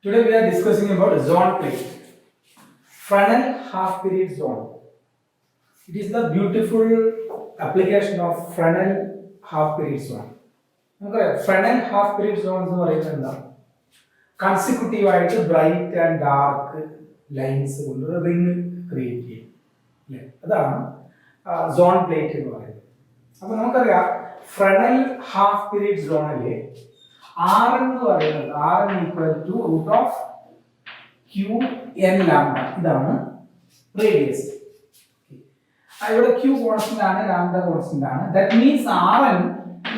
Today we are discussing about zone plate, Fresnel half period zone. It is the beautiful application of Fresnel half period zone. Fresnel half period zones എന്ന് പറയുന്നത് എന്താ? Consecutive ആയിട്ട് bright and dark lines കൊണ്ട് ഒരു ring create ചെയ്യും അല്ലേ? അതാണ് zone plate എന്ന് പറയുന്നത്. അപ്പൊ നമുക്കറിയാം ഫ്രനൽ ഹാഫ് പീരീഡ് സോണിലെ ആർ എന്ന് പറയുന്നത് R equal to root of Q N lambda, ഇതാണ് റേഡിയസ്. ഇവിടെ ക്യൂ കോൺസ്റ്റന്റ് ആണ്, ലാംഡ കോൺസ്റ്റന്റ് ആണ്. That means R N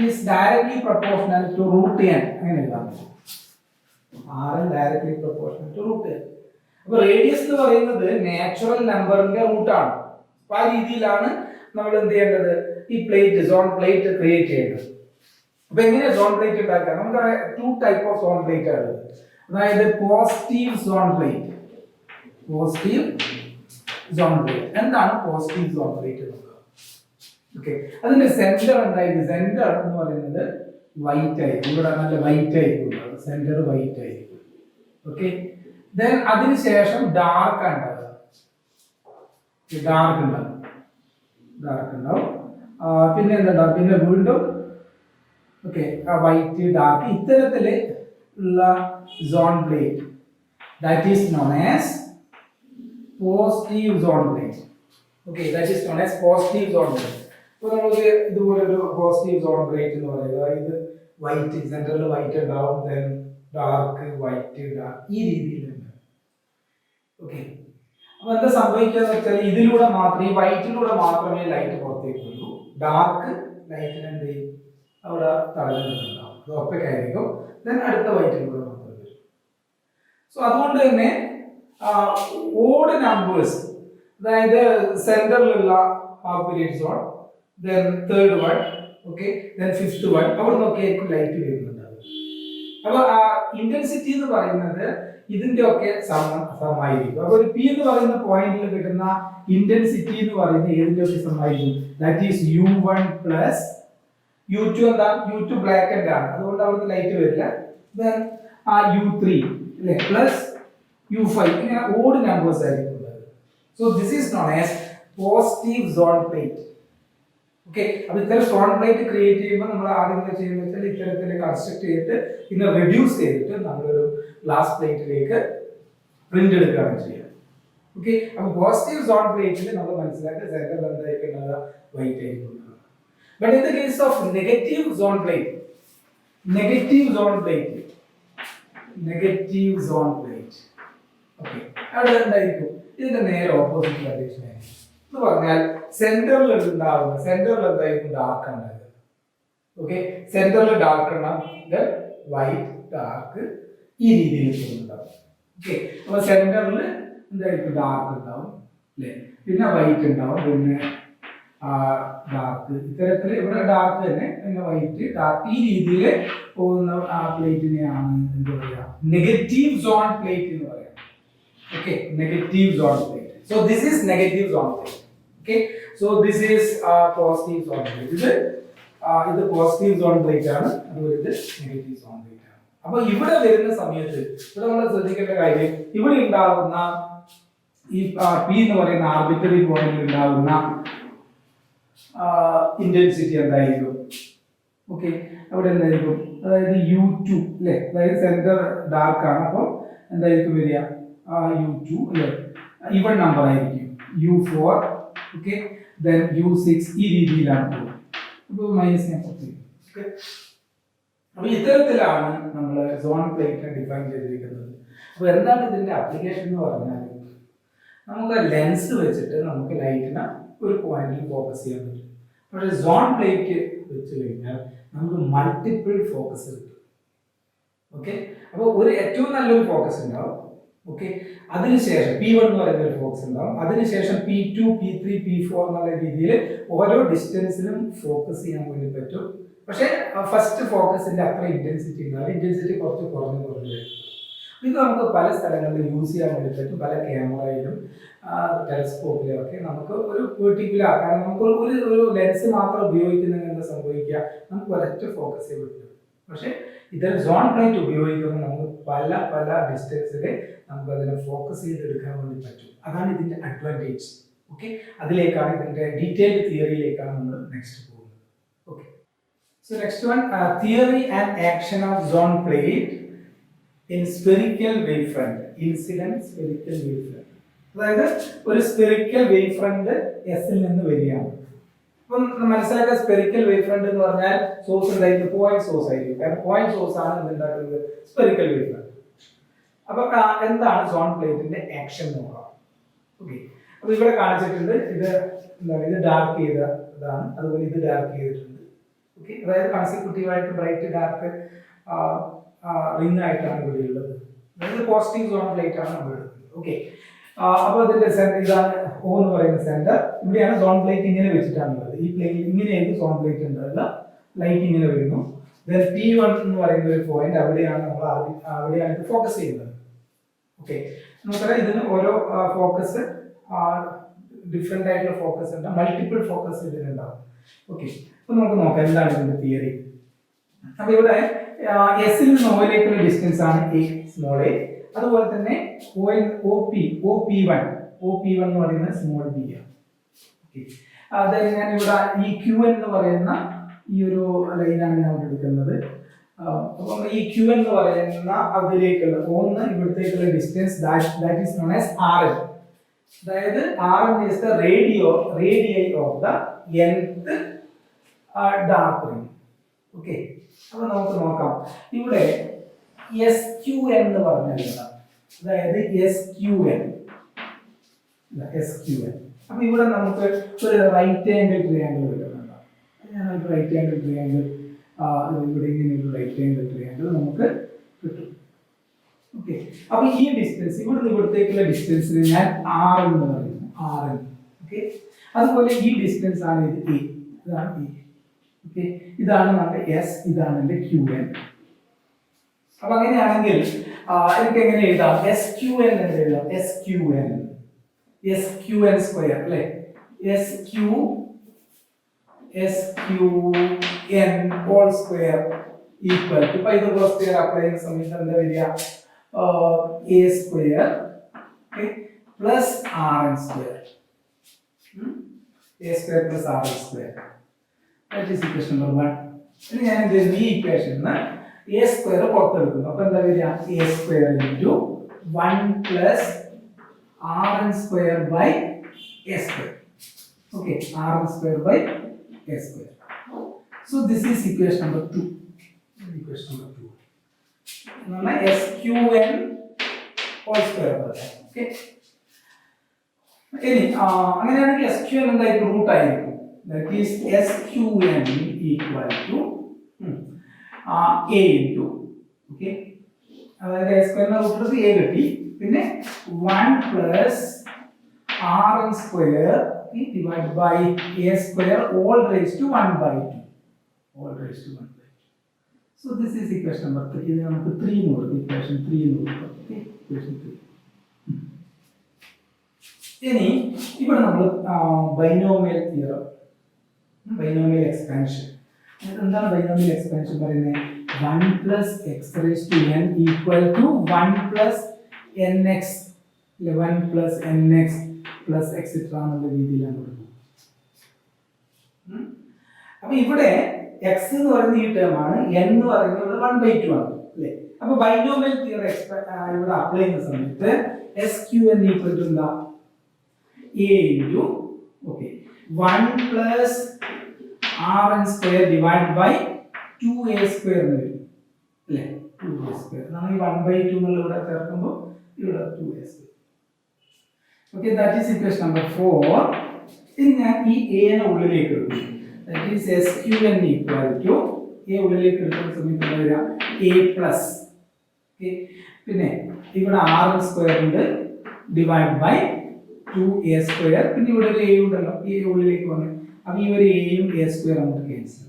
is directly proportional to root N. അങ്ങനെ എഴുതാൻ പറ്റും. R N directly proportional to root N. അപ്പൊ റേഡിയസ് എന്ന് പറയുന്നത് നാച്ചുറൽ നമ്പറിന്റെ റൂട്ടാണ്. അപ്പൊ ആ രീതിയിലാണ് നമ്മൾ എന്ത് ചെയ്യേണ്ടത്? ഈ പ്ലേറ്റ് സോൺ പ്ലേറ്റ് ക്രിയേറ്റ് ചെയ്യേണ്ടത്. അപ്പൊ എങ്ങനെയാ സോൺ പ്ലേറ്റ് ഉണ്ടാക്കുക? നമുക്കറിയാം two type of zone plate ആണ്. അതായത് positive zone plate, positive zone plate. എന്താണ് പോസിറ്റീവ് സോൺ പ്ലേറ്റ്? ഓക്കെ, അതിന്റെ സെന്റർ എന്തായിരിക്കും? സെന്റർ എന്ന് പറയുന്നത് വൈറ്റ് ആയിരിക്കും. ഇവിടെ നല്ല വൈറ്റ് ആയിരിക്കും, സെന്റർ വൈറ്റ് ആയിരിക്കും. ഓക്കെ, ദെൻ അതിനുശേഷം ഡാർക്ക് ഉണ്ടാവും, ഡാർക്ക് ഉണ്ടാവും, ഡാർക്ക് ഉണ്ടാവും. പിന്നെ എന്തുണ്ടാവും? പിന്നെ വീണ്ടും ഓക്കെ വൈറ്റ് ഡാർക്ക് ഇത്തരത്തില് ഉള്ള zone plate that is known as positive zone plate. Okay, that is known as positive zone plate. അപ്പോൾ നമുക്ക് ഇതുപോലെ ഒരു പോസിറ്റീവ് സോൺ പ്ലേറ്റ് എന്ന് പറയുന്നത് ഇത് വൈറ്റ്, സെൻട്രൽ വൈറ്റ് ഉണ്ടാവും, ദെൻ ഡാർക്ക് വൈറ്റ്, ഡാർക്ക്, ഈ രീതിയിലുണ്ട്. ഓക്കെ, അപ്പൊ എന്താ സംഭവിക്കുക എന്ന് വെച്ചാൽ ഇതിലൂടെ മാത്രമേ, ഈ വൈറ്റിലൂടെ മാത്രമേ ലൈറ്റ് പുറത്തേക്ക് വരൂ. ഡാർക്ക് ലൈറ്റിന് എന്ത് ചെയ്യും? അവിടെ തടഞ്ഞിട്ടുണ്ടാവും, അത് ഒപ്പയ്ക്കായിരിക്കും. ദെൻ അടുത്ത വൈറ്റിലൂടെ മാത്രം വരും. സോ അതുകൊണ്ട് തന്നെ ഓഡ് നമ്പേഴ്സ്, അതായത് സെന്ററിലുള്ള half period zone, then third one, okay, then fifth one, അവിടെ നിന്നൊക്കെ ആയിരിക്കും ലൈറ്റ് വരുന്നുണ്ടാവും. അപ്പൊ ഇന്റൻസിറ്റി എന്ന് പറയുന്നത് ഇതിന്റെ ഒക്കെ സമമായിരിക്കും. അപ്പൊ ഒരു പി എന്ന് പറയുന്ന പോയിന്റിൽ കിട്ടുന്ന ഇന്റൻസിറ്റി എന്ന് പറയുന്നത് ഏതിന്റെ ഒക്കെ സമമായിരിക്കും? That is U1 plus U2. എന്താ? U2 ബ്ലാക്ക് ആൻഡ് ആണ്, അതുകൊണ്ട് അവിടുന്ന് ലൈറ്റ് വരില്ല. ദെൻ U3 അല്ലേ പ്ലസ് U5, ഇങ്ങനെ ഓഡ് നമ്പേഴ്സ് ആയിരിക്കും. So this is known as positive zone plate. Okay, അപ്പൊ ഇത്തരം സോൺ പ്ലേറ്റ് ക്രിയേറ്റ് ചെയ്യുമ്പോൾ നമ്മൾ ആദ്യം എന്താ ചെയ്യുന്നത് വെച്ചാൽ ഇത്തരത്തിൽ കൺസ്ട്രക്ട് ചെയ്തിട്ട് ഇതിനെ റെഡ്യൂസ് ചെയ്തിട്ട് നമ്മളൊരു ഗ്ലാസ് പ്ലേറ്റിലേക്ക് പ്രിന്റ് എടുക്കുകയാണ് ചെയ്യുക. ഓക്കെ, അപ്പൊ പോസിറ്റീവ് സോൺ പ്ലേറ്റിൽ നമ്മൾ മനസ്സിലാക്കുക സെന്റർ എന്തായിരിക്കും? വൈറ്റ് ആയിരിക്കും. But in the case of negative zone plate, negative zone plate, negative zone plate, okay, അവിടെ എന്തായിരിക്കും? ഇതിന്റെ നേരെ ഓപ്പോസിറ്റ് കണ്ടീഷൻ ആയിരിക്കും. എന്ന് പറഞ്ഞാൽ സെന്ററിൽ ഉണ്ടാവുന്ന, സെന്ററിൽ എന്തായിരിക്കും? ഡാർക്ക് ഉണ്ടാകുക. ഓക്കെ, സെന്ററിൽ ഡാർക്ക് ഉണ്ടാവും, വൈറ്റ് ഡാർക്ക് ഈ രീതിയിൽ ഉണ്ടാവും. ഓക്കെ, അപ്പൊ സെന്ററിൽ എന്തായിരിക്കും? ഡാർക്ക് ഉണ്ടാവും അല്ലേ, പിന്നെ വൈറ്റ് ഉണ്ടാവും, പിന്നെ ഡാർക്ക്, ഇത്തരത്തിൽ ഇവിടെ ഡാർക്ക് തന്നെ, പിന്നെ വൈറ്റ് ഡാർക്ക്, ഈ രീതിയിൽ പോകുന്ന ആ പ്ലേറ്റിനെയാണ് എന്ത് പറയുക? നെഗറ്റീവ് സോൺ പ്ലേറ്റ് എന്ന് പറയാം. Okay, negative zone plate. So this is negative zone plate. Okay, so this is positive zone plate. ഇത് പോസിറ്റീവ് സോൺ പ്ലേറ്റ് ആണ്, അതുപോലെ ഇത് നെഗറ്റീവ് സോൺ പ്ലേറ്റ് ആണ്. അപ്പൊ ഇവിടെ വരുന്ന സമയത്ത് ഇവിടെ നമ്മൾ ശ്രദ്ധിക്കേണ്ട കാര്യം, ഇവിടെ ഉണ്ടാകുന്ന ഈ പി എന്ന് പറയുന്ന ആർബിട്രറി പോയിന്റിൽ ഉണ്ടാകുന്ന ഇന്റൻസിറ്റി എന്തായിരിക്കും? ഓക്കെ, അവിടെ എന്തായിരിക്കും? അതായത് U2 അല്ലേ, അതായത് സെന്റർ ഡാർക്ക് ആണ്, അപ്പോൾ എന്തായിരിക്കും വരിക? U2 അല്ലേ, ഈവൻ നമ്പർ ആയിരിക്കും. U4, ഓക്കെ, ദെൻ U6, ഈ രീതിയിലാണ് പോകുന്നത്. അപ്പോൾ മൈനസിനെ പുറത്ത്. ഓക്കെ, അപ്പോൾ ഇത്തരത്തിലാണ് നമ്മൾ സോൺ പ്ലേറ്റിനെ ഡിഫൈൻ ചെയ്തിരിക്കുന്നത്. അപ്പോൾ എന്താണ് ഇതിന്റെ ആപ്ലിക്കേഷൻ എന്ന് പറഞ്ഞാൽ, നമുക്ക് ലെൻസ് വെച്ചിട്ട് നമുക്ക് ലൈറ്റിനെ ഒരു പോയിന്റിൽ ഫോക്കസ് ചെയ്യാൻ പറ്റും. പക്ഷേ സോൺ പ്ലേറ്റ് വെച്ച് കഴിഞ്ഞാൽ നമുക്ക് മൾട്ടിപ്പിൾ ഫോക്കസ് കിട്ടും. ഓക്കെ, അപ്പോൾ ഒരു ഏറ്റവും നല്ലൊരു ഫോക്കസ് ഉണ്ടാവും. ഓക്കെ, അതിനുശേഷം P1 എന്ന് പറയുന്ന ഒരു ഫോക്കസ് ഉണ്ടാവും, അതിനുശേഷം P2, P3, P4 എന്നുള്ള രീതിയിൽ ഓരോ ഡിസ്റ്റൻസിലും ഫോക്കസ് ചെയ്യാൻ വേണ്ടി പറ്റും. പക്ഷേ ഫസ്റ്റ് ഫോക്കസിന്റെ അത്ര ഇന്റൻസിറ്റി ഉണ്ടാവും, ഇന്റൻസിറ്റി കുറച്ച് കുറഞ്ഞു വരും. ഇത് നമുക്ക് പല സ്ഥലങ്ങളിൽ യൂസ് ചെയ്യാൻ വേണ്ടി പറ്റും. പല ക്യാമറയിലും ടെലസ്കോപ്പിലും ഒക്കെ നമുക്ക് ഒരു പെർട്ടിക്കുലർ, കാരണം നമുക്ക് ഒരു ലെൻസ് മാത്രം ഉപയോഗിക്കുന്നതിന് എന്താ സംഭവിക്കുക? നമുക്ക് ഒരൊറ്റ ഫോക്കസേ പറ്റും. പക്ഷേ ഇത്തരം സോൺ പ്ലേറ്റ് ഉപയോഗിക്കുമ്പോൾ നമുക്ക് പല പല ഡിസ്റ്റൻസിൽ നമുക്ക് അതിനെ ഫോക്കസ് ചെയ്തെടുക്കാൻ വേണ്ടി പറ്റും. അതാണ് ഇതിന്റെ അഡ്വാൻറ്റേജ്. ഓക്കെ, അതിലേക്കാണ് ഇതിന്റെ ഡീറ്റെയിൽഡ് തിയറിയിലേക്കാണ് നമ്മൾ നെക്സ്റ്റ് പോകുന്നത്. Okay, so next one, theory and action of zone plate in spherical wave front. Incident spherical wave front, അതായത് ഒരു സ്പെറിക്കൽ വേവ് ഫ്രണ്ട് എസിൽ നിന്ന് വരികയാണ്. അപ്പം മനസ്സിലാക്കുക, സ്പെറിക്കൽ വേവ് ഫ്രണ്ട് എന്ന് പറഞ്ഞാൽ സോഴ്സ് ഉണ്ടായിരിക്കും പോയിന്റ് സോഴ്സ് ആയിരിക്കും. കാരണം പോയിന്റ് സോഴ്സ് ആണ് ഉണ്ടാക്കുന്നത് സ്പെറിക്കൽ വേവ് ഫ്രണ്ട്. അപ്പൊ എന്താണ് സോൺ പ്ലേറ്റിന്റെ ആക്ഷൻ നോക്കാം. ഓക്കെ, അപ്പൊ ഇവിടെ കാണിച്ചിട്ടുണ്ട്, ഇത് എന്താണ്, ഇത് ഡാർക്ക് ചെയ്ത ഇതാണ്, അതുപോലെ ഇത് ഡാർക്ക് ചെയ്തിട്ടുണ്ട്. ഓക്കെ, അതായത് കൺസിക്യൂട്ടീവ് ആയിട്ട് ബ്രൈറ്റ് ഡാർക്ക് റിംഗ് ആയിട്ടാണ് ഇവിടെ ഉള്ളത്. അതായത് പോസിറ്റീവ് സോൺ പ്ലേറ്റ് ആണ് നമ്മൾ എടുക്കുന്നത്. ഓക്കെ, അപ്പോൾ അതിന്റെ സെന്റർ ഇതാണ് O എന്ന് പറയുന്ന സെന്റർ. ഇവിടെയാണ് സോൺ പ്ലേറ്റ് ഇങ്ങനെ വെച്ചിട്ടാണുള്ളത്. ഈ പ്ലേറ്റ് ഇങ്ങനെയായിരുന്നു സോൺ പ്ലേറ്റ് ഉണ്ടാവുക. ലൈറ്റ് ഇങ്ങനെ വരുന്നു. ദെൻ P1 എന്ന് പറയുന്ന ഒരു പോയിന്റ്, അവിടെയാണ് നമ്മൾ അവിടെയാണ് ഇത് ഫോക്കസ് ചെയ്യുന്നത്. ഓക്കെ, നമുക്കറിയാം ഇതിന് ഓരോ ഫോക്കസ് ഡിഫറെന്റ് ആയിട്ടുള്ള ഫോക്കസ് ഉണ്ട്, മൾട്ടിപ്പിൾ ഫോക്കസ് ഇതിനുണ്ടാവും. ഓക്കെ, അപ്പൊ നമുക്ക് നോക്കാം എന്താണ് ഇതിന്റെ തിയറി. അപ്പൊ ഇവിടെ എസിൽ നിന്ന് ഓയിലേക്കുള്ള ഡിസ്റ്റൻസ് ആണ് a സ്മോൾ a. അതുപോലെ തന്നെ OP1 എന്ന് പറയുന്നത് സ്മോൾ b ആണ്. ഓക്കെ, അതായത് ഞാൻ ഇവിടെ ഈ QN എന്ന് പറയുന്ന ഈ ഒരു ലൈനാണ് ഞാൻ എടുക്കുന്നത്. അപ്പം ഈ QN എന്ന് പറയുന്ന അതിലേക്കുള്ള ഒന്ന് ഇവിടത്തേക്കുള്ള distance that is known as RN. അതായത് RN is the radii of the nth dark ring. Okay, അപ്പൊ നമുക്ക് നോക്കാം ഇവിടെ SQN എന്ന് പറഞ്ഞാൽ അതായത് SQN. അപ്പൊ ഇവിടെ നമുക്ക് ഒരു റൈറ്റ് ആംഗിൾ ട്രയാംഗിൾ കിട്ടുന്നുണ്ട്. ഞാൻ റൈറ്റ് ആംഗിൾ ട്രയാംഗിൾ ഇവിടെ ഇങ്ങനെ ഒരു റൈറ്റ് ആംഗിൾ ട്രയാംഗിൾ നമുക്ക് കിട്ടും. ഓക്കെ, അപ്പൊ ഈ ഡിസ്റ്റൻസ് ഇവിടെ ഇവിടത്തേക്കുള്ള ഡിസ്റ്റൻസിന് ഞാൻ R എന്ന് പറയുന്നു, RN. ഓക്കെ, അതുപോലെ ഈ ഡിസ്റ്റൻസ് ആണ് ഇത് A, ഇതാണ് A. ഓക്കെ, ഇതാണ് നമ്മുടെ S, ഇതാണ് എന്റെ QN. അപ്പൊ അങ്ങനെയാണെങ്കിൽ എനിക്ക് എങ്ങനെ എഴുതാം? SQN എന്ന് എഴുതാം. SQN സ്ക്വയർ അല്ലെ, SQN whole square equal to Pythagoras theorem apply ചെയ്യുന്ന സമയത്ത് എന്താ വരിക? A square plus RN square. A square plus RN square. That is equation number 1. ഇനി ഞാൻ ഈ ഇക്വേഷനിൽ a സ്ക്വയർ പുറത്തെടുക്കുന്നു. അപ്പൊ എന്താ വരിക? a square into 1 plus RN square by a square. Okay, RN square by a square. So this is equation number 2. നമ്മൾ SQN whole square പറയാം. ഓക്കെ, ഇനി അങ്ങനെയാണെങ്കിൽ SQN എന്തായിരിക്കും? റൂട്ട് ആയിരിക്കും. That is SQN equal to A into, okay, അതായത് a സ്ക്വയറിന്റെ root എടുത്ത് a കിട്ടി. പിന്നെ 1 plus RN square divide by a square all raised to 1/2. So this is equation number 3. ഇത് നമുക്ക് 3 എന്ന് കൊടുക്കാം, equation 3 എന്ന് കൊടുക്കാം. Okay, equation 3. ഇനി ഇവിടെ നമ്മൾ ബൈനോമിയൽ തിയറം, ബൈനോമിയൽ എക്സ്പാൻഷൻ. എന്താണ് ബൈനോമിയൽ എക്സ്പാൻഷൻ പറയുന്നത്? 1 plus x raised to n equal to 1 plus nx, 1 plus nx plus etc എന്നുള്ള രീതിയിലാണ് പറയുന്നത്. അപ്പൊ ഇവിടെ x എന്ന് പറയുന്ന ഈ ടേം ആണ്, n എന്ന് പറയുന്നത് 1/2 ആണ് അല്ലേ? അപ്പൊ ബൈനോമിയൽ തിയറം ഇവിടെ അപ്ലൈ ചെയ്യുന്ന സമയത്ത് SQN equal to എന്താ? A into, okay, 1 plus RN square divided by 2a square എന്ന് വരും അല്ലേ? 2a square. നമ്മൾ ഈ 1/2 എന്നുള്ള ഇവിടെ ചേർക്കുമ്പോൾ ഇവിടെ 2a square. Okay, that is equation number 4. ഇനി ഞാൻ ഈ a നെ ഉള്ളിലേക്ക് എടുക്കും. That is SQN equal to a ഉള്ളിലേക്ക് എടുക്കുന്ന സമയത്ത് എന്താ വരിക? a plus. Okay, പിന്നെ ഇവിടെ RN square ഉണ്ട് ഡിവൈഡ് ബൈ 2a square. പിന്നെ ഇവിടെ ഒരു a ഉണ്ടല്ലോ, ഈ ഉള്ളിലേക്ക് വന്നു. അപ്പോൾ ഈ ഒരു എയും a സ്ക്വയർ നമുക്ക് ക്യാൻസൽ.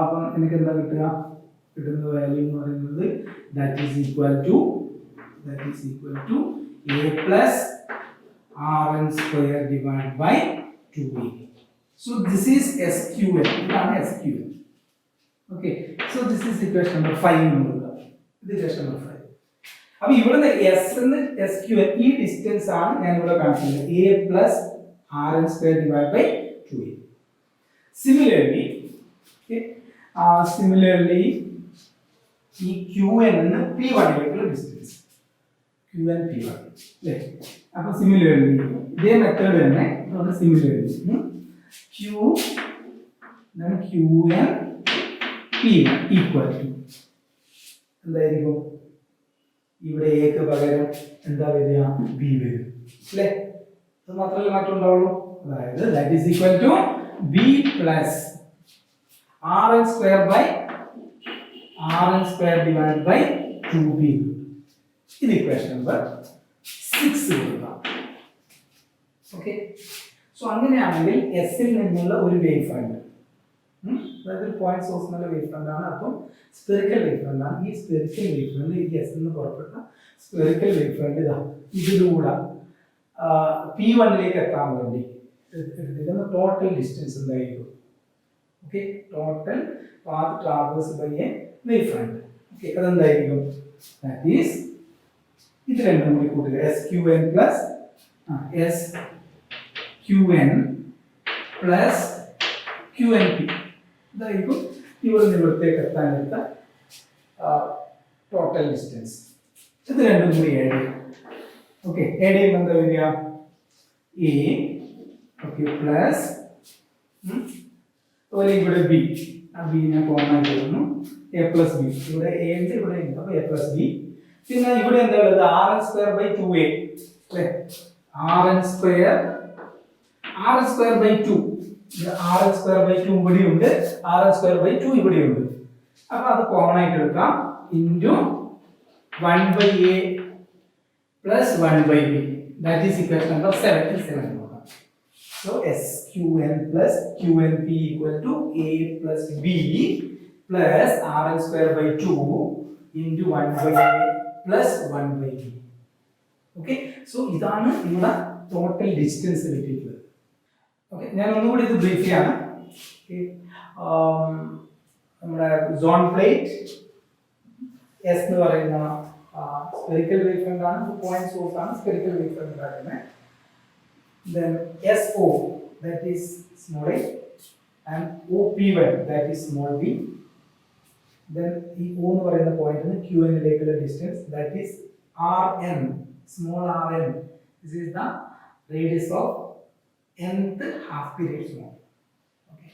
അപ്പം എനിക്ക് എന്താ കിട്ടുക? കിട്ടുന്ന വാല്യൂ എന്ന് പറയുന്നത് that is equal to a plus RN square divided by 2a. So this is SQN. ഇതാണ് SQN. Okay, so this is equation number 5 എന്ന് കൊടുക്കുക. ഇത് ഇക്വേഷൻ നമ്പർ 5. അപ്പൊ ഇവിടുന്ന് എസ് എന്ന് എസ് ക്യു എൻ ഈ ഡിസ്റ്റൻസ് ആണ് ഞാൻ ഇവിടെ കാണിക്കുന്നത് A plus R N square divide by 2a. Similarly ഈ ക്യു എൻ എന്ന് പി വണ്ണിലേക്കുള്ള distance Q N P one അല്ലേ. അപ്പൊ സിമിലർലി ഇതേ മെത്തേഡ് തന്നെ similarly Q Q N P one equal to എന്തായിരിക്കും ഇവിടെ എക്ക് പകരം എന്താ വരിക ബി വരും അല്ലേ. അത് മാത്രമല്ല മാറ്റം ഉണ്ടാവുള്ളൂ. അതായത് that is equal to B plus R N square by R N square divide by 2b. ഇത് ഇക്വേഷൻ നമ്പർ 6 കൊടുക്കാം. ഓക്കെ. സോ അങ്ങനെയാണെങ്കിൽ എസിൽ നിന്നുള്ള ഒരു വേവ് ഫ്രണ്ട്, അതായത് ഒരു പോയിന്റ് സോഴ്സ് എന്നുള്ള വേവ് ഫ്രണ്ട് ആണ്. അപ്പം സ്പെറിക്കൽ വേവ് ഫ്രണ്ട് ആണ്. ഈ സ്പെറിക്കൽ വേവ് ഫ്രണ്ട് ഈ എസ് നിന്ന് പുറപ്പെട്ട സ്പെറിക്കൽ വേവ് ഫ്രണ്ട് ഇതാ ഇതിലൂടെ പി വണ്ണിലേക്ക് എത്താൻ വേണ്ടി എടുത്തിരുന്ന ടോട്ടൽ ഡിസ്റ്റൻസ് എന്തായിരിക്കും? Okay, total path traverse by a wave front. Okay, അതെന്തായിരിക്കും? ദാറ്റ് ഈസ് ഇത് രണ്ടും കൂടി കൂട്ടുക, S Q N plus S Q N plus Q N P. ഇതായിരിക്കും ഇവിടെ നിന്ന് ഇവിടത്തേക്ക് എത്താനെടുത്ത ടോട്ടൽ ഡിസ്റ്റൻസ്. ഇത് രണ്ടും കൂടി ആഡ് ചെയ്യാം. ഓക്കെ, ആഡ് ചെയ്യുമ്പോൾ എന്താ വരിക? എ ഓക്കെ പ്ലസ് അതുപോലെ ഇവിടെ ബി, ആ ബി ഞാൻ കോമൺ ആയിട്ട് വരുന്നു, എ പ്ലസ് ബി. ഇവിടെ എ ഉണ്ട്, ഇവിടെ ഉണ്ട്, അപ്പോൾ എ പ്ലസ് ബി. പിന്നെ ഇവിടെ എന്താ ഉള്ളത്? R N square by 2a അല്ലേ. R N square by 2, R N square by 2 ഇവിടെ ഉണ്ട്, ആർ എൻ സ്ക്വയർ ബൈ 2 ഇവിടെ ഉണ്ട്. അപ്പൊ അത് കോമൺ ആയിട്ട് എടുക്കാം into 1 by a plus 1 by b. That is equation number 77. So SQN plus QNP equal to a plus b plus rn square by 2 into 1 by a plus 1 by b. Okay, so ഇതാണ് നമ്മുടെ total distance കിട്ടിയിട്ടുള്ളത്. Okay, ഞാൻ ഒന്നുകൂടി ഇത് brief ചെയ്യാണ്. നമ്മുടെ zone plate S എന്ന് പറയുന്ന സ്പെറിക്കൽ വേവ് ഫ്രണ്ട് ആണ്, പോയിന്റ് സോഴ്സ് ആണ് സ്പെറിക്കൽ വേവ് ഫ്രണ്ട് ഉണ്ടാക്കുന്നത്. Then SO, that is small a, and OP1, that is small b. Then ഈ O എന്ന് പറയുന്ന പോയിന്റിന് QN ലേക്കുള്ള distance, that is RN, small RN. This is the radius of nth half period small. Okay.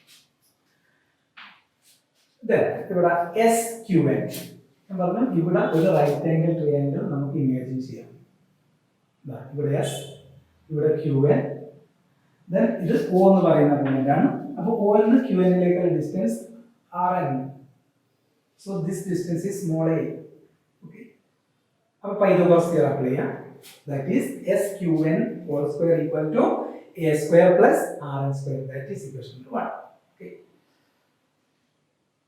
Then ഇവിടെ SQN. ഞാൻ പറഞ്ഞു ഇവിടെ ഒരു റൈറ്റ് ആംഗിൾ ട്രയാംഗിൾ നമുക്ക് ഇമാജിൻ ചെയ്യാം. ഇവിടെ S, ഇവിടെ QN, then ഇത് O എന്ന് പറയുന്ന പോയിന്റ് ആണ്. അപ്പോൾ O ൽ നിന്ന് QN ലേക്കുള്ള distance RN. So this distance is small a. Okay. അപ്പോൾ പൈതഗോറസ് തിയറം അപ്ലൈ ചെയ്യാം. That is SQN whole square equal to a square plus RN square. That is equation number 1. Okay.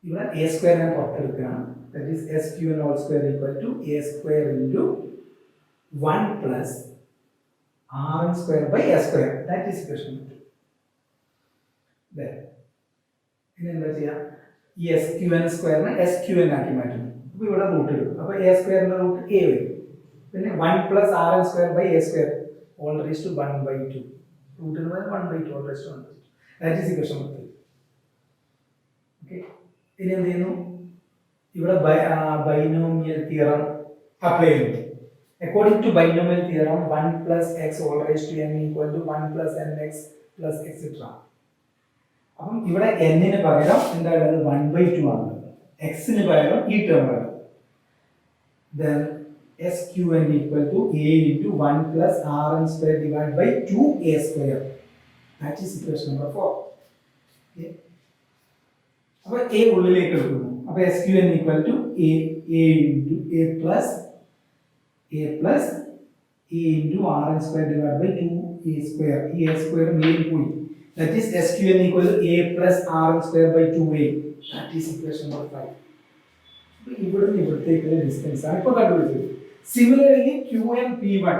ഇവിടെ a square ഞാൻ പുറത്തെടുക്കുകയാണ്. That is SQN whole square equal to a square into 1 plus rn square by a square. That is equation number 2. Then ഇനി എന്താ ചെയ്യാം? ഈ SQN സ്ക്വയറിനെ SQN ആക്കി മാറ്റുന്നു. അപ്പോൾ ഇവിടെ റൂട്ട് എടുക്കും. അപ്പോൾ a സ്ക്വയറിന്റെ റൂട്ട് a വരും. പിന്നെ 1 plus rn square by a square all raised to 1 by 2. റൂട്ടിന് പകരം 1 by 2 all raised to 1 by 2. That is equation number 3. Okay. ഇനി എന്ത് ചെയ്യുന്നു? ഇവിടെ ബൈനോമിയൽ തിയറം അപ്ലൈ ചെയ്യുന്നു. According to binomial theorem, 1 plus x all raised to n equal to 1 plus nx plus etc. അപ്പം ഇവിടെ n ന് പകരം എന്താ ഉള്ളത്? 1 by 2 ആണ്. x ന് പകരം ഈ ടേം ആണ്. Then SQN equal to a into 1 plus rn square divided by 2a square. That is equation number 4. Okay. അപ്പോൾ a ഉള്ളിലേക്ക് എടുക്കുന്നു. അപ്പോൾ SQN equal to a into a plus a into rn square divided by 2a square. a square main point. That is SQN equal to a plus rn square by 2a. That is equation number 5. അപ്പോൾ ഇവിടെ നിന്ന് ഇവിടത്തേക്കുള്ള distance ആണ് ഇപ്പോൾ കണ്ടുപിടിച്ചത്. Similarly QN P1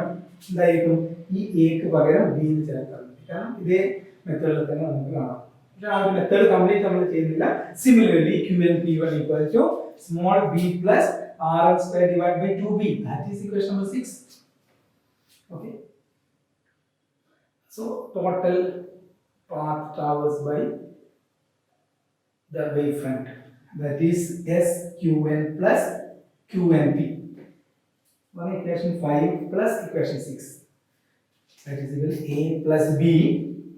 എന്തായിരിക്കും? ഈ എക്ക് പകരം ബി എന്ന് ചേർക്കാൻ. കാരണം ഇതേ മെത്തേഡിൽ തന്നെ നമുക്ക് കാണാം. പക്ഷേ ആ ഒരു മെത്തേഡ് കംപ്ലീറ്റ് നമ്മൾ ചെയ്യുന്നില്ല. Similarly QN P1 equal to small b plus rn square divided by 2b. That is equation number 6. Okay. So total path traversed by the wavefront, that is SQN plus QNP. One equation 5 plus equation 6. That is equal to A plus B.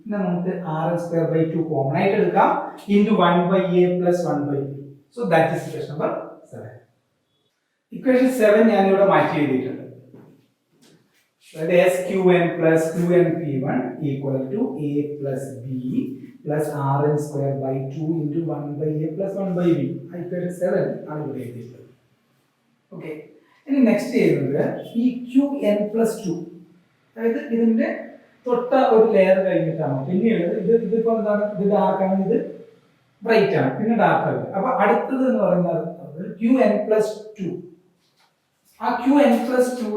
Now നമുക്ക് rn square by 2 common ആയിട്ട് എടുക്കാം into 1 by A plus 1 by B. So that is equation number 7. Equation 7 ഞാൻ ഇവിടെ മാറ്റി എഴുതിയിട്ടുണ്ട്. അതായത് SQN plus QNP1 equal to A plus B plus rn square by 2 into 1 by A plus 1 by B. Equation 7 ആണ് ഇവിടെ എഴുതിയിട്ടുള്ളത്. Okay, ഇനി next ചെയ്യുന്നത് ഈ QN plus 2, അതായത് ഇതിന്റെ തൊട്ട ഒരു ലെയർ കഴിഞ്ഞിട്ടാണ് പിന്നീട് ഇതിപ്പോ എന്താണ്, ഇത് ഡാർക്ക് ആണ്, ഇത് ബ്രൈറ്റ് ആണ്, പിന്നെ ഡാർക്ക് ആണ്. അപ്പൊ അടുത്തത് എന്ന് പറയുന്നത് QN plus 2. ആ QN plus 2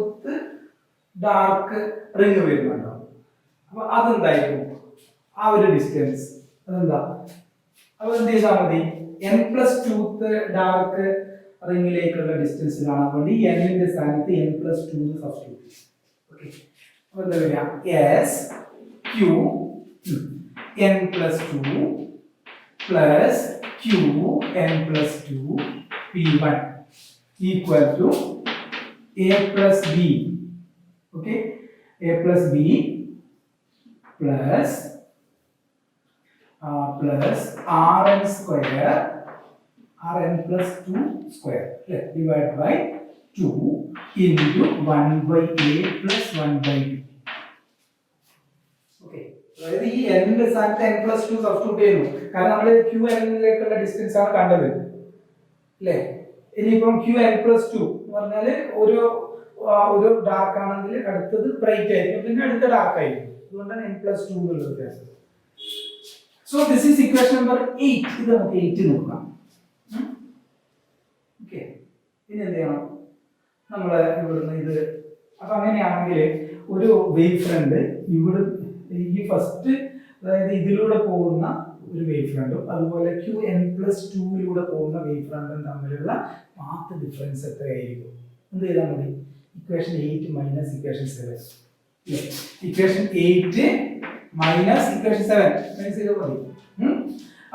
ഡാർക്ക് റിങ് വരുന്നുണ്ടാവും. അപ്പൊ അതെന്തായിരിക്കും ആ ഒരു ഡിസ്റ്റൻസ്, അതെന്താ? അപ്പൊ എന്ത് ചെയ്താൽ മതി, n+2 ഡാർക്ക് റിങ്ങിലേക്കുള്ള ഡിസ്റ്റൻസ് കാണാൻ വേണ്ടി n-ന്റെ സ്ഥാനത്ത് n+2 സബ്സ്റ്റിറ്റ്യൂട്ട്. ഓക്കെ, അപ്പൊ എന്താ വരിക, SQN+2 plus QN+2 P1 equal to A plus B. Okay, A plus B plus Rn square, Rn plus 2 square divided by 2 into 1 by A plus 1 by B. Okay, അതായത് ഈ n ന്റെ സ്ഥാനത്ത് n+2 substitute ചെയ്യുന്നു. കാരണം നമ്മൾ QN-ലേക്കുള്ള distance ആണ് കണ്ടത് അല്ലേ. ഇനിയിപ്പം QN+2 എന്ന് പറഞ്ഞാൽ ഒരു ഡാർക്ക് ആണെങ്കിൽ അടുത്തത് ബ്രൈറ്റ് ആയിരിക്കും, പിന്നെ അടുത്ത ഡാർക്ക് ആയിരിക്കും. അതുകൊണ്ടാണ് n+2 എന്നുള്ള വ്യത്യാസം. So this is equation number 8. ഇത് നമുക്ക് 8 നോക്കാം. ഓക്കെ, ഇനി എന്ത് ചെയ്യണം, നമ്മൾ ഇവിടുന്ന് ഇത്, അപ്പൊ അങ്ങനെയാണെങ്കിൽ ഒരു വേവ് ഫ്രണ്ട് ഇവിടെ ഈ ഫസ്റ്റ്, അതായത് ഇതിലൂടെ പോകുന്ന ഒരു വേവ് ഫ്രണ്ടും അതുപോലെ QN+2 പോകുന്ന വേവ് ഫ്രണ്ടും തമ്മിലുള്ള പാത്ത് ഡിഫറൻസ് എത്രയായിരിക്കും? എന്ത് ചെയ്താൽ മതി, equation 8 minus equation 7. Equation 8 minus equation 7 minus ചെയ്താൽ മതി.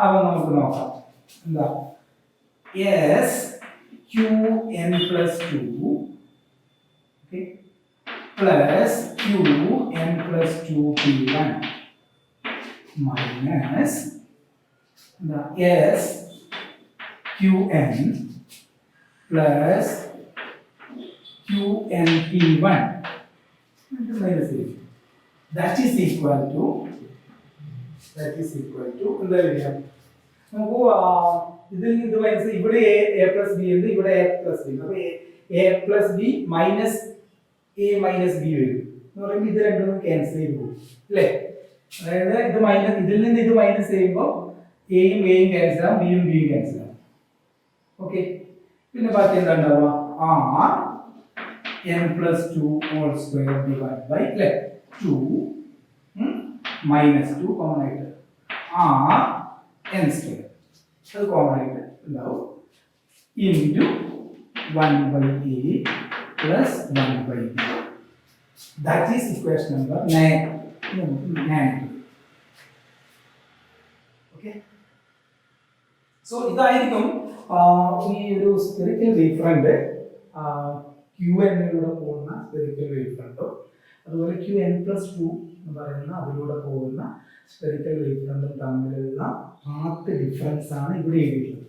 അപ്പൊ നമുക്ക് നോക്കാം എന്താ, SQN+2 plus QN+2 P1 minus the SQN plus QNP1 minus it. That is equal to എന്താ വരിക, നമുക്ക് ഇതിൽ ഇത് മൈനസ്, ഇവിടെ A plus B ഉണ്ട്, ഇവിടെ A plus B. അപ്പൊ A plus B minus A minus B വരും എന്ന് പറയുമ്പോൾ ഇത് രണ്ടും ക്യാൻസൽ ചെയ്ത് പോകും അല്ലേ. അതായത് ഇത് മൈനസ്, ഇതിൽ നിന്ന് ഇത് മൈനസ് ചെയ്യുമ്പോൾ എയും ക്യാൻസൽ ആവും, ബിയും ക്യാൻസൽ ആവും. ഓക്കെ, പിന്നെ ബാക്കി എന്താ ഉണ്ടാവുക, n+2 whole square divided by 2 minus 2 common ആയിട്ട് n square അത് കോമൺ ആയിട്ട് ഉണ്ടാവും into 1 by A plus 1 by B. That is equation number 9. Okay, so ഇതായിരിക്കും ഈ ഒരു സ്പെറിക്കൽ വേവ് ഫ്രണ്ട് QN-ലൂടെ പോകുന്ന സ്പെറിക്കൽ വേവ് ഫ്രണ്ടും അതുപോലെ QN+2 എന്ന് പറയുന്ന അതിലൂടെ പോകുന്ന സ്പെറിക്കൽ വേവ് ഫ്രണ്ടും തമ്മിലുള്ള പാത്ത് ഡിഫറൻസ് ആണ് ഇവിടെ എഴുതിയിട്ടുള്ളത്.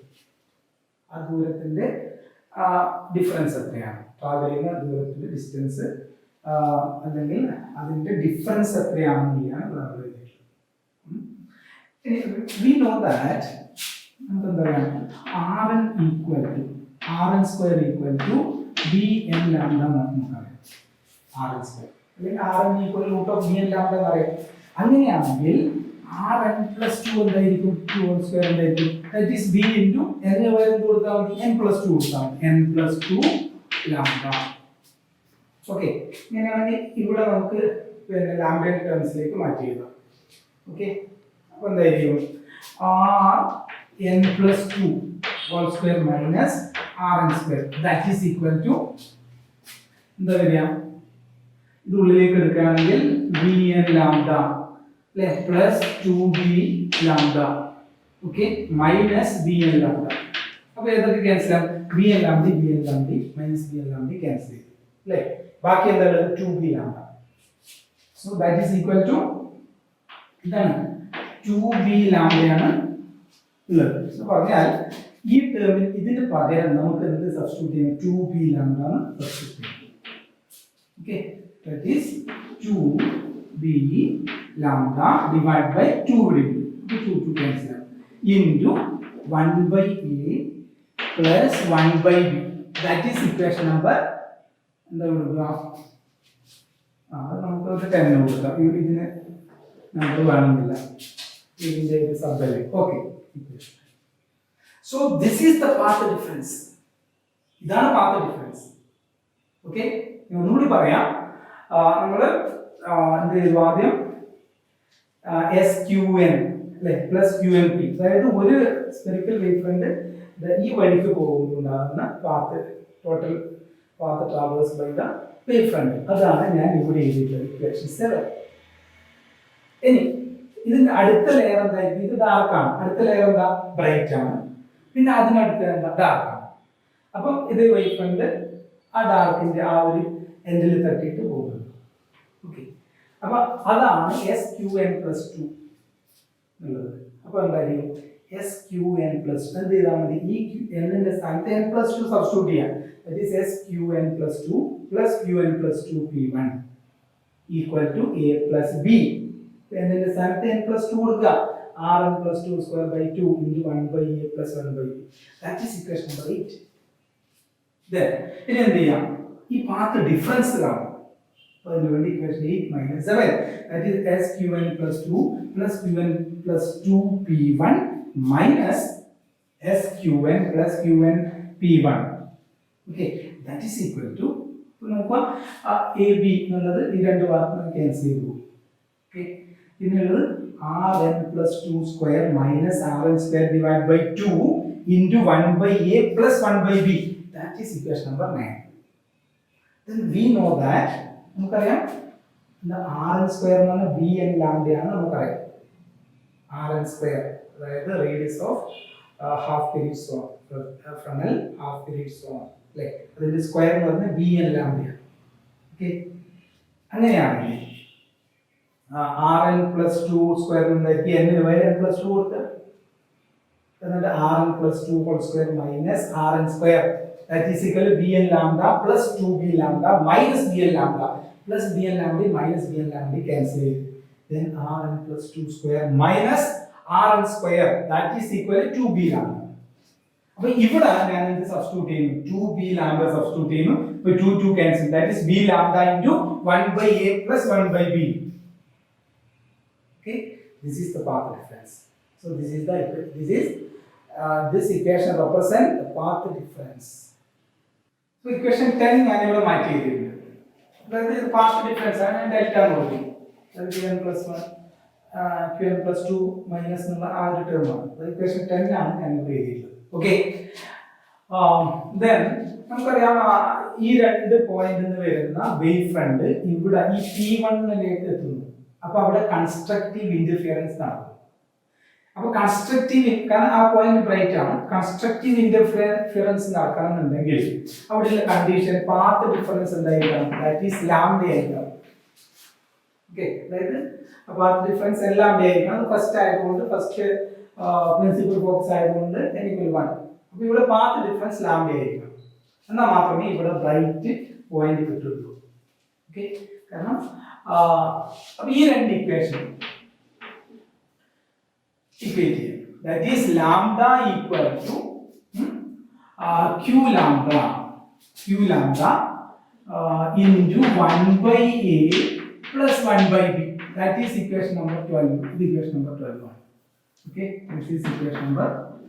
ആ ദൂരത്തിന്റെ ഡിഫറൻസ് എത്രയാണ്, ട്രാവൽ ചെയ്യുന്ന ദൂരത്തിന്റെ ഡിസ്റ്റൻസ് അല്ലെങ്കിൽ അതിന്റെ ഡിഫറൻസ് എത്രയാണെന്നുള്ളതാണ് നമ്മൾ എഴുതിയിട്ടുള്ളത്. വി നോ ദാറ്റ് നമുക്ക് എന്താ പറയുക, Rn square equal to Bn lambda നമുക്കറിയാം. Rn square അല്ലെങ്കിൽ Rn equal root of Bn lambda എന്നറിയാം. അങ്ങനെയാണെങ്കിൽ Rn+2 എന്തായിരിക്കും, 2 whole square എന്തായിരിക്കും, that is B into n പകരം കൊടുത്താൽ മതി n+2 കൊടുത്താൽ മതി, n+2 lambda. ഓക്കെ, ഇങ്ങനെയാണെങ്കിൽ ഇവിടെ നമുക്ക് പിന്നെ ലാംഡയുടെ ടേംസിലേക്ക് മാറ്റി എഴുതാം. ഓക്കെ, അപ്പോൾ എന്തായിരിക്കും, Rn+2 whole square minus rn square that is equal to എന്താ വരിക ഇത് ഉള്ളിലേക്ക് എടുക്കുകയാണെങ്കിൽ vn lambda അല്ലേ plus 2b lambda okay minus vn lambda അപ്പോൾ ഏതൊക്കെ ക്യാൻസൽ ആവും vn lambda minus vn lambda cancel ചെയ്യും അല്ലേ ബാക്കി എന്താ ഉള്ളത് 2b lambda so that is equal to എന്താണ് 2b lambda ആണ് ഉള്ളത് സോ പറഞ്ഞാൽ ഈ ടേമിൽ ഇതിന് പകരം നമുക്ക് എന്ത് സബ്സ്റ്റിറ്റ്യൂട്ട് ചെയ്യാം 2b lambda ആണ് സബ്സ്റ്റിറ്റ്യൂട്ട് ചെയ്യാം okay that is 2b lambda divided by 2 2 cancel into 1 by a plus 1 by b that is equation number എന്താ കൊടുക്കുക നമുക്ക് ഒരു 10 കൊടുക്കാം ഇതിന് നമ്പർ വേണമെന്നില്ല ഇതിന്റെ ഒരു സബ്ബല്ലേ okay so this is the path difference ഇതാണ് പാത്ത് ഡിഫറൻസ് ഓക്കെ ഒന്നുകൂടി പറയാം നമ്മൾ എന്ത് ചെയ്തു ആദ്യം എസ് ക്യു എൻ അല്ലെ പ്ലസ് ക്യു എൻ പി അതായത് ഒരു സ്പെറിക്കൽ വേവ് ഫ്രണ്ട് ഈ വഴിക്ക് പോകുന്നുണ്ടാകുന്ന path total path traverse by the wave front അതാണ് ഞാൻ ഇവിടെ എഴുതിയിട്ടുള്ളത് ഇക്വേഷൻ 7 ഇനി ഇതിന്റെ അടുത്ത ലെയർ എന്തായിരിക്കും ഇത് ഡാർക്കാണ് അടുത്ത ലെയർ എന്താ ബ്രൈറ്റ് ആണ് പിന്നെ അതിനടുത്ത് എന്താ ഡാർക്കാണ് അപ്പം ഇത് വേവ് ഫ്രണ്ട് ആ ഡാർക്കിന്റെ ആ ഒരു എൻഡിൽ തട്ടിയിട്ട് പോകുന്നത് ഓക്കെ അപ്പൊ അതാണ് എസ് ക്യു എൻ പ്ലസ് 2 എന്നുള്ളത് അപ്പൊ എന്തായാലും എസ് ക്യു എൻ പ്ലസ് എന്ത് ചെയ്താൽ മതി ഈ എന്നിന്റെ സ്ഥാനത്ത് എൻ പ്ലസ് 2 സബ്സ്റ്റിറ്റ്യൂട്ട് ചെയ്യാം that is S Q N plus 2 plus Q N plus 2 p1 equal to A plus B എന്നിന്റെ സ്ഥാനത്ത് എൻ പ്ലസ് 2 കൊടുക്കുക rn plus 2 square by 2 into 1 by a plus 1 by b that is equation number 8 then ഇനി എന്ത് ചെയ്യാം ഈ path difference കാണും അപ്പോൾ അതിന് വേണ്ടി equation 8 minus 7 that is sqn plus 2 plus qn plus 2 p1 minus sqn plus qn p1 okay that is equal to ഇപ്പോൾ നമുക്ക് ab എന്നുള്ളത് ഈ രണ്ട് വാക്ക് ക്യാൻസൽ ചെയ്തു ഓക്കെ പിന്നെയുള്ളത് rn plus 2 square minus rn square divided by 2 into 1 by a plus 1 by b that is equation number 9 then we know that നമുക്കറിയാം rn square എന്ന് പറഞ്ഞാൽ vn lambda ആണ് നമുക്കറിയാം rn square അതായത് radius of half period zone frontal half period zone അല്ലേ അതിന്റെ square എന്ന് പറഞ്ഞാൽ vn lambda ഓക്കെ അങ്ങനെയാണെങ്കിൽ rn plus 2 square എന്തായിരിക്കും n ന് വരെ n plus 2 കൊടുക്കുക എന്നിട്ട് rn plus 2 whole square minus rn square that is equal to vn lambda plus 2b lambda minus vn lambda plus vn lambda minus vn lambda cancel then rn plus 2 square minus rn square that is equal to 2b lambda അപ്പോൾ ഇവിടെ ഞാൻ എന്ത് substitute ചെയ്യുന്നു 2b lambda substitute ചെയ്യുന്നു അപ്പോൾ 2 cancel that is b lambda into 1 by a plus 1 by b okay this is the path difference so this equation represent the path difference so equation 10 ഞാൻ ഇവിടെ മാറ്റി എഴുതിയിട്ടുണ്ട് അതായത് path difference ആണ് delta നോക്കി അതായത് qn plus 1 qn plus 2 minus എന്നുള്ള ആ ഒരു ടേം ആണ് അത് equation 10 ആണ് ഞാൻ ഇവിടെ എഴുതിയിട്ടുള്ളത് okay then നമുക്കറിയാം ഈ രണ്ട് പോയിന്റിൽ നിന്ന് വരുന്ന വേവ് ഫ്രണ്ട് ഇവിടെ ഈ p1 ലേക്ക് എത്തുന്നു അപ്പോൾ അവിടെ കൺസ്ട്രക്റ്റീവ് ഇന്റർഫിയറൻസ് നടക്കും അപ്പോൾ കൺസ്ട്രക്റ്റീവ് കാരണം ആ പോയിന്റ് ബ്രൈറ്റ് ആണ് കൺസ്ട്രക്റ്റീവ് ഇന്റർഫിയറൻസ് നടക്കണമെന്നുണ്ടെങ്കിൽ അവിടെയുള്ള കണ്ടീഷൻ പാത്ത് ഡിഫറൻസ് എന്തായിരിക്കണം ദാറ്റ് ഈസ് ലാംഡ ആയിരിക്കണം ഓക്കെ അതായത് പാത്ത് ഡിഫറൻസ് ലാംഡ ആയിരിക്കണം അത് ഫസ്റ്റ് ആയതുകൊണ്ട് ഫസ്റ്റ് പ്രിൻസിപ്പൽ ഫോക്കസ് ആയതുകൊണ്ട് n = 1 അപ്പോൾ ഇവിടെ പാത്ത് ഡിഫറൻസ് ലാംഡ ആയിരിക്കണം എന്നാൽ മാത്രമേ ഇവിടെ ബ്രൈറ്റ് പോയിന്റ് കിട്ടുള്ളൂ ഓക്കെ കാരണം അപ്പോൾ ഈ രണ്ട് ഇക്വേഷൻ ഇക്വേറ്റ് ചെയ്യാം that is lambda equal to q lambda into 1 by a plus 1 by b that is equation number 12 the equation number 12 okay this is equation number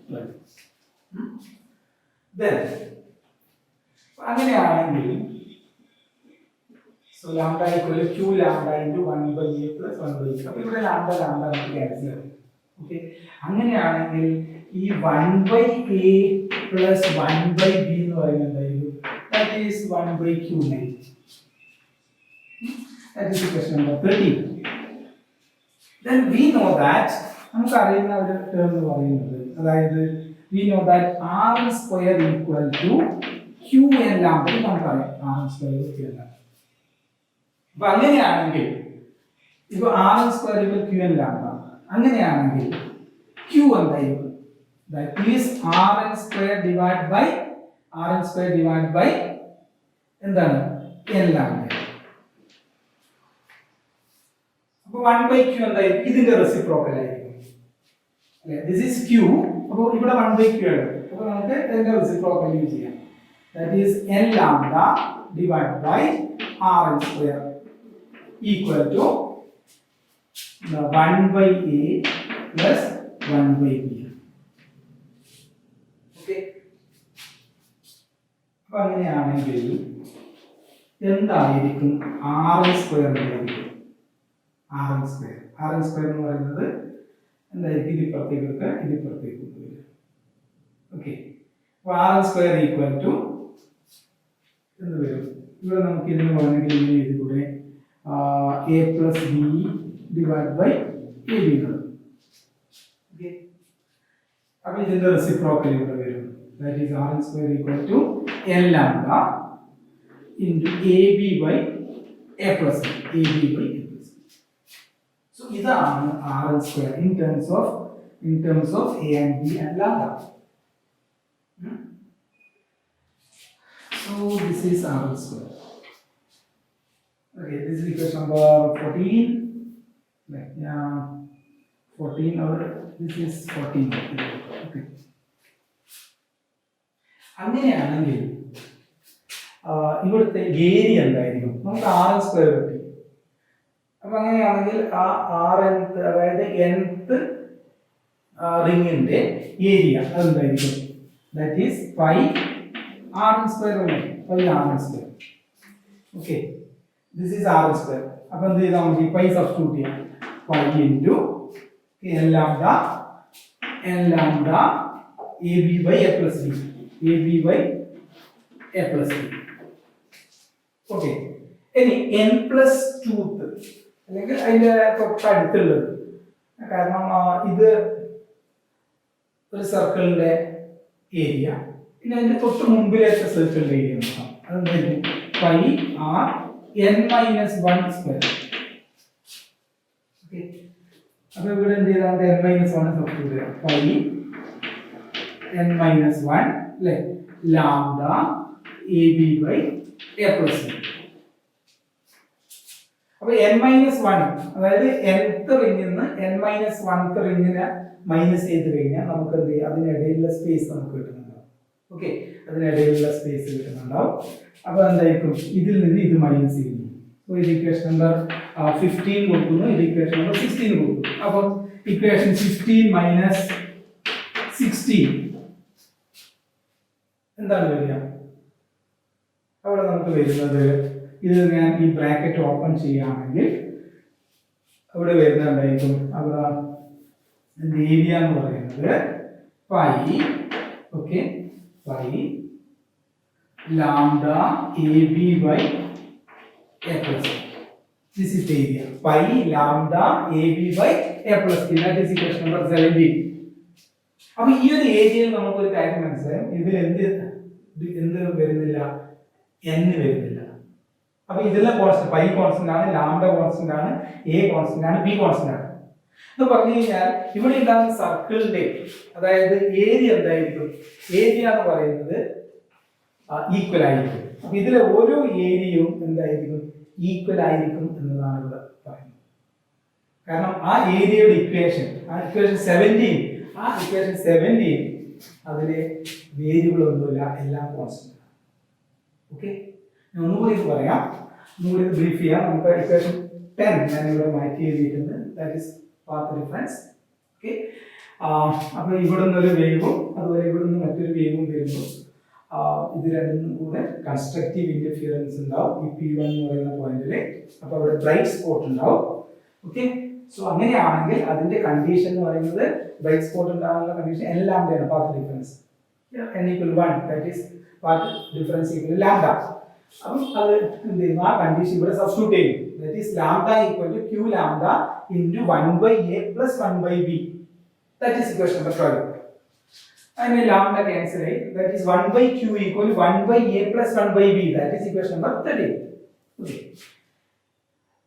12 then അങ്ങനെയാണെങ്കിൽ so lambda equal to q lambda into 1 by a plus 1 by b അപ്പോൾ ഇവിടെ lambda നമുക്ക് cancel ചെയ്യാം okay അങ്ങനെയാണെങ്കിൽ ഈ 1 by a plus 1 by b എന്ന് പറയുന്നത് എന്തായിരിക്കും? That is 1 by q net. That is equation number 13. Then we know that നമുക്ക് അറിയുന്ന ഒരു ടേം എന്ന് പറയുന്നത്, അതായത് we know that r square equal to qn lambda നമുക്കറിയാം. r square qn lambda. അപ്പോൾ അങ്ങനെയാണെങ്കിൽ ഇപ്പോൾ r square equal qn lambda അങ്ങനെയാണെങ്കിൽ q എന്തായിരിക്കും? That is rn square divided by എന്താണ്? n lambda. അപ്പോൾ 1 by q എന്തായിരിക്കും? ഇതിന്റെ റെസിപ്രോക്കൽ ആയിരിക്കും. This is q. അപ്പോൾ ഇവിടെ 1 by q ആണ്. അപ്പോൾ നമുക്ക് ഇതിന്റെ റെസിപ്രോക്കൽ യൂസ് ചെയ്യാം. That is n lambda divided by rn square equal to 1 by a plus 1 by b. Okay. അപ്പോൾ അങ്ങനെയാണെങ്കിൽ എന്തായിരിക്കും rn square എന്തായിരിക്കും? rn square എന്ന് പറയുന്നത് എന്തായിരിക്കും? ഇതിപ്പുറത്തേക്ക് എടുക്കുക, ഇതിപ്പുറത്തേക്ക് കൊണ്ടുവരിക. ഓക്കെ. അപ്പോൾ rn square ഈക്വൽ ടു എന്ത് വരും? ഇവിടെ നമുക്ക് ഇതിന് വേണമെങ്കിൽ ഇങ്ങനെ എഴുതിക്കൂടെ? a plus b divided by ab എന്നുള്ളത്. ഓക്കെ. അപ്പോൾ ഇതിന്റെ റെസിപ്രോക്കൽ ഇവിടെ വരും. That is rn square equal to n lambda into ab by a plus b. ab by a plus b. So ഇതാണ് rn square in terms of a and b and lambda. So this is rn square. Okay, this is equation number 14. Yeah, 14 or this is 14. Okay. അങ്ങനെയാണെങ്കിൽ ഇവിടുത്തെ area എന്തായിരിക്കും? നമുക്ക് rn square കിട്ടി. അപ്പൊ അങ്ങനെയാണെങ്കിൽ ആ rnth അതായത് nth റിങ്ങിന്റെ area അതെന്തായിരിക്കും? That is pi rn square അല്ലേ? pi rn square. Okay, this is rn square. അപ്പോൾ എന്ത് ചെയ്താൽ മതി? pi സബ്സ്റ്റിറ്റ്യൂട്ട് ചെയ്യാം. pi into n lambda ab by a plus b. ab by a plus b. Okay, ഇനി n plus 2th അല്ലെങ്കിൽ അതിന്റെ തൊട്ടടുത്തുള്ളത്, കാരണം ഇത് ഒരു സർക്കിളിന്റെ ഏരിയ, പിന്നെ അതിന്റെ തൊട്ട് മുമ്പിലത്തെ സർക്കിളിന്റെ ഏരിയ നോക്കാം. അതെന്തായിരിക്കും? Pi R n minus 1 square. Okay. അപ്പോൾ ഇവിടെ എന്ത് ചെയ്താൽ n മൈനസ് 1 സബ്സ്റ്റിറ്റ്യൂട്ട് ചെയ്യാം. പൈ n മൈനസ് 1 അല്ലേ? Lambda A B by A plus B. അപ്പോൾ n മൈനസ് 1 അതായത് nth റിംഗിൽ നിന്ന് n മൈനസ് 1th റിംഗിനെ മൈനസ് ചെയ്ത് കഴിഞ്ഞാൽ നമുക്ക് എന്ത് ചെയ്യാം? അതിനിടയിലുള്ള സ്പേസ് നമുക്ക് കിട്ടുന്നുണ്ടാവും. Okay, അതിനിടയിലുള്ള space കിട്ടുന്നുണ്ടാവും. അപ്പോൾ എന്തായിരിക്കും? ഇതിൽ നിന്ന് ഇത് മൈനസ് ചെയ്യുന്നു. അപ്പോൾ ഇത് ഇക്വേഷൻ നമ്പർ 15 കൊടുക്കുന്നു, ഇത് ഇക്വേഷൻ നമ്പർ 16 കൊടുക്കുന്നു. അപ്പോൾ ഇക്വേഷൻ 15 മൈനസ് 16 എന്താണ് വരിക? അവിടെ നമുക്ക് വരുന്നത്, ഇത് ഞാൻ ഈ ബ്രാക്കറ്റ് ഓപ്പൺ ചെയ്യുകയാണെങ്കിൽ അവിടെ വരുന്നത് എന്തായിരിക്കും? അവിടെ ഏരിയ എന്ന് പറയുന്നത് pi, okay, pi lambda A B by A plus B. This is area. Pi lambda A B by A plus B. That is equation number 17. അപ്പൊ ഈ ഒരു ഏരിയയിൽ നമുക്കൊരു കാര്യം മനസ്സിലായും, ഇതിൽ എന്ത് വരുന്നില്ല? n വരുന്നില്ല. അപ്പൊ ഇതെല്ലാം കോൺസ്റ്റന്റ്, പൈ കോൺസ്റ്റന്റ് ആണ്, ലാംഡ കോൺസ്റ്റന്റ് ആണ്, എ കോൺസ്റ്റന്റ് ആണ്, ബി കോൺസ്റ്റന്റ് ആണ്. എന്ന് പറഞ്ഞു കഴിഞ്ഞാൽ ഇവിടെ ഉണ്ടാകുന്ന സർക്കിളിന്റെ അതായത് ഏരിയ എന്തായിരിക്കും? ഏരിയ എന്ന് പറയുന്നത് ഈക്വൽ ആയിരിക്കും. അപ്പൊ ഇതിലെ ഓരോ ഏരിയയും എന്തായിരിക്കും? ഈക്വൽ ആയിരിക്കും എന്നതാണ് ഇവിടെ പറയുന്നത്. കാരണം ആ ഏരിയയുടെ ഇക്വേഷൻ, ആ ഇക്വേഷൻ 17 അതിലെ വേരിയബിൾ ഒന്നുമില്ല, എല്ലാം കോൺസ്റ്റന്റ്. ഓക്കെ, ഞാൻ ഒന്നുകൂടി ഇത് പറയാം, ഒന്നുകൂടി ഇത് ബ്രീഫ് ചെയ്യാം. നമുക്ക് ഇക്വേഷൻ 10 ഞാൻ ഇവിടെ മാറ്റി എഴുതിയിട്ടുണ്ട്. That is path difference. Okay, അപ്പോൾ ഇവിടെ നിന്നൊരു വേവും അതുപോലെ ഇവിടെ നിന്ന് മറ്റൊരു വേവും വരുമ്പോൾ ഇത് രണ്ടും കൂടെ കൺസ്ട്രക്റ്റീവ് ഇന്റർഫിയറൻസ് ഉണ്ടാവും ഈ P1 എന്ന് പറയുന്ന പോയിന്റിൽ. അപ്പോൾ അവിടെ ബ്രൈറ്റ് സ്പോട്ട് ഉണ്ടാവും. ഓക്കെ, സോ അങ്ങനെയാണെങ്കിൽ അതിന്റെ കണ്ടീഷൻ എന്ന് പറയുന്നത് ബ്രൈറ്റ് സ്പോട്ട് ഉണ്ടാകാനുള്ള കണ്ടീഷൻ എല്ലാം path difference n equal 1, that is what difference equal lambda. അപ്പം അത് എന്ത് ചെയ്യും, ആ കണ്ടീഷൻ ഇവിടെ സബ്സ്റ്റിറ്റ്യൂട്ട് ചെയ്യും. That is lambda equal to q lambda into 1/a plus 1/b. That is equation number 12. അതിന് ലാംഡ ക്യാൻസൽ ആയി. That is 1/q equal 1/a plus 1/b. That is equation number 13. Okay,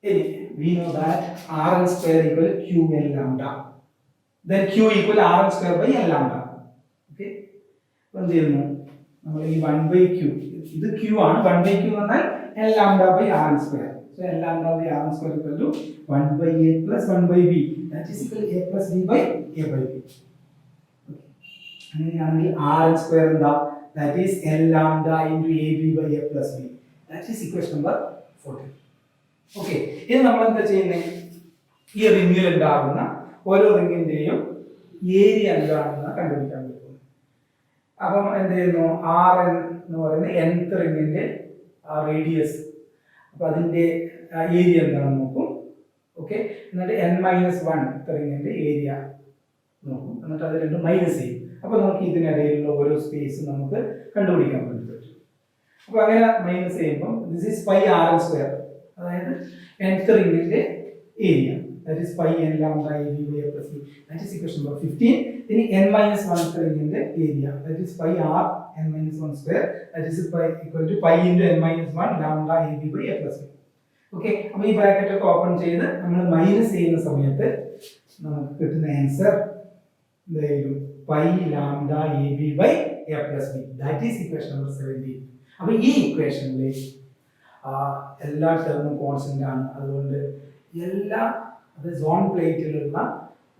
ഇനി we know that rn square equal qn lambda, then q equal rn square by n lambda. Okay, അപ്പോൾ എന്ത് ചെയ്യുന്നു, നമ്മൾ ഈ 1/q, ഇത് q ആണ്, 1/q എന്ന് പറഞ്ഞാൽ n lambda by rn square. So n lambda by rn square equal to 1/a plus 1/b. That is equal to a plus b by a by b. അങ്ങനെയാണെങ്കിൽ rn square എന്താ, that is n lambda into ab by a plus b. That is equation number 14. Okay, ഇനി നമ്മൾ എന്താ ചെയ്യുന്നത്, ഈ റിംഗിൽ ഉണ്ടാകുന്ന ഓരോ റിംഗിന്റെയും area എന്താണെന്ന് കണ്ടുപിടിക്കാൻ പറ്റും. അപ്പം എന്ത് ചെയ്യുന്നു, ആർ എൻ എന്ന് പറയുന്ന nth റിംഗിന്റെ റേഡിയസ്, അപ്പോൾ അതിന്റെ ഏരിയ എന്താണെന്ന് നോക്കും. ഓക്കെ, എന്നിട്ട് n-1 റിംഗിന്റെ ഏരിയ നോക്കും, എന്നിട്ട് അത് രണ്ടും മൈനസ് ചെയ്യും. അപ്പോൾ നമുക്ക് ഇതിനിടയിലുള്ള ഓരോ സ്പേസ് നമുക്ക് കണ്ടുപിടിക്കാൻ വേണ്ടി പറ്റും. അപ്പോൾ അങ്ങനെ മൈനസ് ചെയ്യുമ്പോൾ this is pi R N square, അതായത് nth റിംഗിന്റെ area, that is pi n lambda a b by a plus b. That is equation number 15. ഇനി n-1 റിംഗിന്റെ area, that is pi r n-1 square, that is equal to pi into n-1 lambda a b by a plus b. Okay, അപ്പോൾ ഈ bracket ഒക്കെ open ചെയ്ത് നമ്മൾ minus ചെയ്യുന്ന സമയത്ത് നമുക്ക് കിട്ടുന്ന ആൻസർ എന്തായിരിക്കും, pi lambda a b by a plus b. That is equation number 17. അപ്പോൾ ഈ ഇക്വേഷനിലെ എല്ലാ ടേമും കോൺസ്റ്റന്റ് ആണ്. അതുകൊണ്ട് എല്ലാ സോൺ പ്ലേറ്റിലുള്ള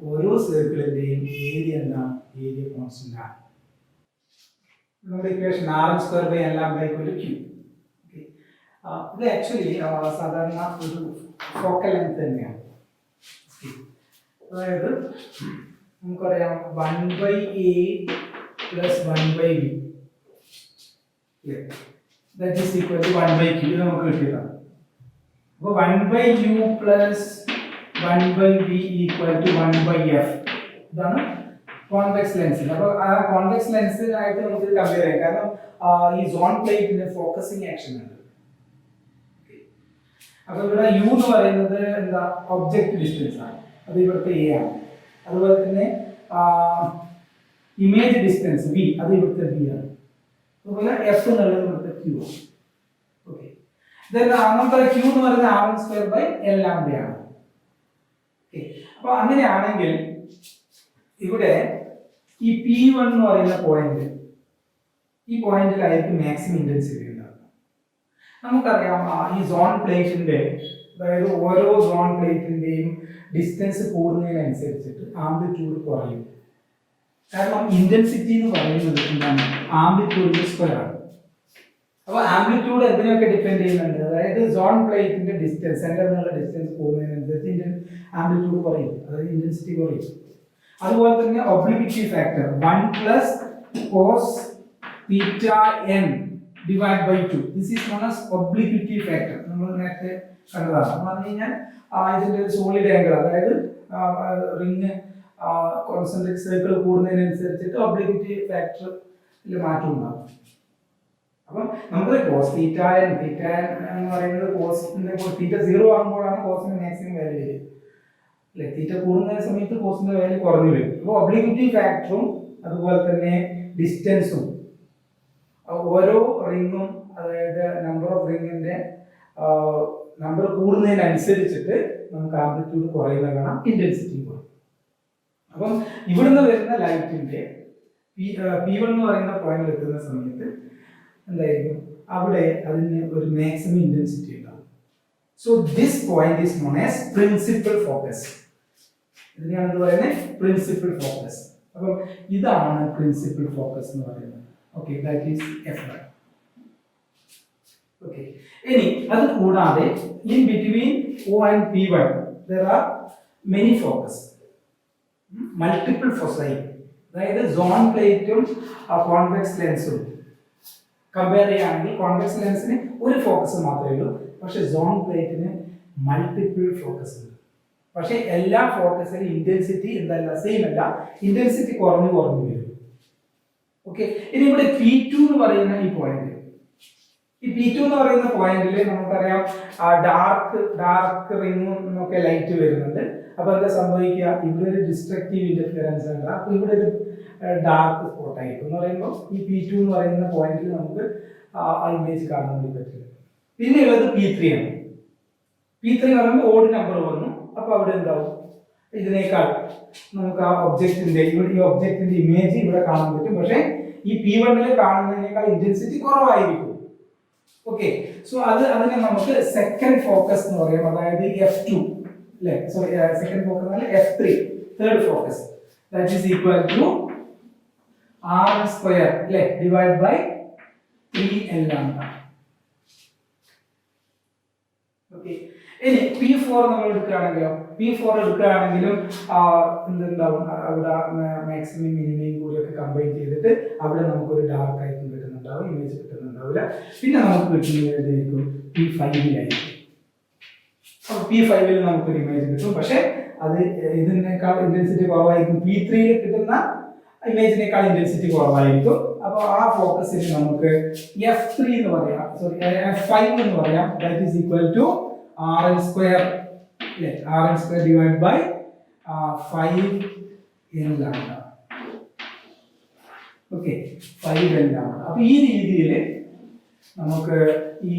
ഓരോ സർക്കിളിന്റെയും ഏരിയ എന്താണ്, ഏരിയ കോൺസ്റ്റന്റ് ആണ്. നമ്മുടെ equation rn square by n lambda equal to q. Okay, ഇത് ആക്ച്വലി സാധാരണ ഒരു ഫോക്കൽ ലെങ്ത് തന്നെയാണ്. അതായത് നമുക്കറിയാം 1/a plus 1/b, that is equal to 1/q. ഇത് നമുക്ക് കിട്ടിയതാണ്. അപ്പോൾ 1/u plus 1/b equal to 1/f. ഇതാണ് കോൺവെക്സ് ലെൻസ്. അപ്പോൾ ആ കോൺവെക്സ് ലെൻസിനായിട്ട് നമുക്ക് കമ്പയർ ചെയ്യാം, കാരണം ഈ സോൺ പ്ലേറ്റിന് ഫോക്കസിങ് ആക്ഷൻ ഉണ്ട്. അപ്പോൾ ഇവിടെ u എന്ന് പറയുന്നത് എന്താ, ഒബ്ജക്റ്റ് ഡിസ്റ്റൻസ് ആണ്, അത് ഇവിടുത്തെ a ആണ്. അതുപോലെ തന്നെ ഇമേജ് ഡിസ്റ്റൻസ് v, അത് ഇവിടുത്തെ b ആണ്. അതുപോലെ f എന്നുള്ളത് ഇവിടുത്തെ q ആണ്. ഓക്കെ, നമുക്ക് q എന്ന് പറയുന്നത് rn square by n lambda ആണ്. ഓക്കെ, അപ്പോൾ അങ്ങനെയാണെങ്കിൽ ഇവിടെ ഈ p1 എന്ന് പറയുന്ന പോയിന്റ്, ഈ പോയിന്റിലായിരിക്കും മാക്സിമം ഇന്റൻസിറ്റി ഉണ്ടാകുക. നമുക്കറിയാം ഈ സോൺ പ്ലേറ്റിന്റെ, അതായത് ഓരോ സോൺ പ്ലേറ്റിന്റെയും ഡിസ്റ്റൻസ് കൂടുന്നതിനനുസരിച്ചിട്ട് ആംപ്ലിറ്റ്യൂഡ് കുറയും. കാരണം ഇന്റൻസിറ്റി എന്ന് പറയുന്നത് എന്താണ്, ആംപ്ലിറ്റ്യൂഡിന്റെ സ്ക്വയർ ആണ്. അപ്പോൾ ആംപ്ലിറ്റ്യൂഡ് എന്തിനൊക്കെ ഡിപ്പെൻഡ് ചെയ്യുന്നുണ്ട്, അതായത് സോൺ പ്ലേറ്റിന്റെ ഡിസ്റ്റൻസ്, സെന്ററിൽ നിന്നുള്ള ഡിസ്റ്റൻസ് കൂടുന്നതിനനുസരിച്ച് ആംപ്ലിറ്റ്യൂഡ് കുറയും, അതായത് ഇന്റൻസിറ്റി കുറയും. അതുപോലെ തന്നെ ഒബ്ലിക്വിറ്റി factor 1 plus cos theta n divided by 2, this is known as obliquity factor. നമ്മൾ നേരത്തെ കണ്ടതാണ്. എന്ന് പറഞ്ഞു കഴിഞ്ഞാൽ ഇതിന്റെ ഒരു സോളിഡ് ആംഗിൾ, അതായത് റിംഗ് കോൺസെൻട്രിക് സർക്കിൾ കൂടുന്നതിനനുസരിച്ചിട്ട് ഒബ്ലിക്വിറ്റി ഫാക്ടറിൽ മാറ്റം ഉണ്ടാകും. അപ്പം നമുക്ക് കോസ് തീറ്റ എന്ന് പറയുന്നത് കോസിന്റെ തീറ്റ 0 ആകുമ്പോഴാണ് കോസിന്റെ മാക്സിമം വാല്യൂ വരിക, അല്ലെ? തീറ്റ കൂടുന്ന സമയത്ത് കോസിന്റെ വാല്യൂ കുറഞ്ഞു വരും. അപ്പോൾ ഒബ്ലിക്വിറ്റി ഫാക്ടറും അതുപോലെ തന്നെ ഡിസ്റ്റൻസും ഓരോ റിംഗും, അതായത് നമ്പർ ഓഫ് റിംഗിന്റെ നമ്പർ കൂടുന്നതിനനുസരിച്ചിട്ട് നമുക്ക് ആംപ്ലിറ്റ്യൂഡ് കുറയുന്ന കാണാം, ഇന്റൻസിറ്റി കുറയും. അപ്പം ഇവിടുന്ന് വരുന്ന ലൈറ്റിന്റെ p1 എന്ന് പറയുന്ന പോയിന്റിൽ എത്തുന്ന സമയത്ത് എന്തായിരിക്കും, അവിടെ അതിന് ഒരു മാക്സിമം ഇന്റൻസിറ്റി ഉണ്ടാവും. So this point is known as principal focus. ഇതിനെയാണ് എന്ത് പറയുന്നത്, പ്രിൻസിപ്പൽ ഫോക്കസ്. അപ്പം ഇതാണ് പ്രിൻസിപ്പൽ ഫോക്കസ് എന്ന് പറയുന്നത്. Okay, that is f1. Okay, ഇനി അത് കൂടാതെ in between o and p1 there are many focus, multiple foci. അതായത് സോൺ പ്ലേറ്റും കോൺവെക്സ് ലെൻസും കമ്പയർ ചെയ്യുകയാണെങ്കിൽ കോൺവെക്സ് ലെൻസിന് ഒരു ഫോക്കസ് മാത്രമേ ഉള്ളൂ, പക്ഷെ സോൺ പ്ലേറ്റിന് മൾട്ടിപ്പിൾ ഫോക്കസ് ഉണ്ട്. പക്ഷെ എല്ലാ ഫോക്കസിലും ഇന്റൻസിറ്റി എന്തല്ല, സെയിം അല്ല, ഇന്റൻസിറ്റി കുറഞ്ഞു വരും. ഓക്കെ, ഇനി ഇവിടെ P2 എന്ന് പറയുന്ന ഈ പോയിന്റ്, ഈ P2 എന്ന് പറയുന്ന പോയിന്റിൽ നമുക്കറിയാം ഡാർക്ക് റിങ്ങും ഒക്കെ ലൈറ്റ് വരുന്നുണ്ട്. അപ്പൊ എന്താ സംഭവിക്കുക, ഇവിടെ ഒരു ഡിസ്ട്രക്റ്റീവ് ഇന്റർഫിയറൻസ് ഉണ്ട്. അപ്പൊ ഇവിടെ ഒരു ഡാർക്ക് സ്പോട്ട് ആയിരിക്കും എന്ന് പറയുമ്പോൾ ഈ P2 എന്ന് പറയുന്ന പോയിന്റിൽ നമുക്ക് ആ ഇമേജ് കാണാൻ വേണ്ടി പറ്റില്ല. പിന്നെ ഉള്ളത് P3 ആണ്. P3 എന്ന് പറയുമ്പോൾ ഓഡ് നമ്പർ വന്നു. അപ്പൊ അവിടെ എന്താവും, ഇതിനേക്കാൾ നമുക്ക് ആ ഒബ്ജക്റ്റിന്റെ ഇവിടെ ഈ ഒബ്ജക്റ്റിന്റെ ഇമേജ് ഇവിടെ കാണാൻ പറ്റും. പക്ഷേ ഈ P1 കാണുന്നതിനേക്കാൾ ഇന്റൻസിറ്റി കുറവായിരിക്കും. ഓക്കെ, സോ അതിനെ നമുക്ക് സെക്കൻഡ് ഫോക്കസ് എന്ന് പറയാം. അതായത് F2 അല്ലേ, സോറി സെക്കൻഡ് ഫോക്കസ് അല്ല F3, third focus. That is equal to R² അല്ലേ divide by 3L lambda. Okay, ഇനി P4 നമ്മൾ എടുക്കുകയാണെങ്കിലും എന്തുണ്ടാവും, അവിടെ മാക്സിമം മിനിമയും കൂടിയൊക്കെ കമ്പൈൻ ചെയ്തിട്ട് അവിടെ നമുക്കൊരു ഡാർക്ക് ആയിട്ടും കിട്ടുന്നുണ്ടാവും, ഇമേജ് കിട്ടുന്നുണ്ടാവില്ല. പിന്നെ നമുക്ക് കിട്ടുന്നതായിരിക്കും P5-ലായിരിക്കും. അപ്പോൾ P5-ൽ നമുക്കൊരു ഇമേജ് കിട്ടും. പക്ഷെ അത് ഇതിനേക്കാൾ ഇന്റൻസിറ്റി കുറവായിരിക്കും. P3-ൽ കിട്ടുന്ന ഇമേജിനേക്കാൾ ഇന്റൻസിറ്റി കുറവായിരിക്കും. അപ്പോൾ ആ ഫോക്കസിന് നമുക്ക് F3 എന്ന് പറയാം, സോറി F5 എന്ന് പറയാം. That is equal to RL² അല്ലേ, RL² divide by 5L lambda. Okay, 5L lambda. അപ്പൊ ഈ രീതിയിൽ നമുക്ക് ഈ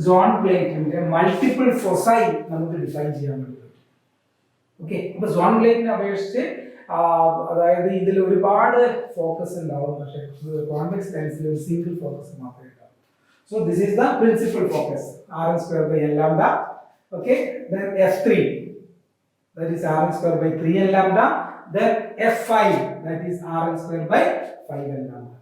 സോൺ പ്ലേറ്റിന്റെ മൾട്ടിപ്പിൾ ഫോസൈ നമുക്ക് ഡിഫൈൻ ചെയ്യാൻ പറ്റും. ഓക്കെ, അപ്പൊ സോൺ പ്ലേറ്റിനെ അപേക്ഷിച്ച് അതായത് ഇതിൽ ഒരുപാട് ഫോക്കസ് ഉണ്ടാവും. പക്ഷേ കോൺവെക്സ് ലെൻസിൽ ഒരു സിംഗിൾ ഫോക്കസ് മാത്രമേ ഉണ്ടാവും. So this is the principal focus, Rn² by L lambda. Okay, then F3, that is Rn² by 3L lambda. Then F5, that is Rn² by 5L lambda.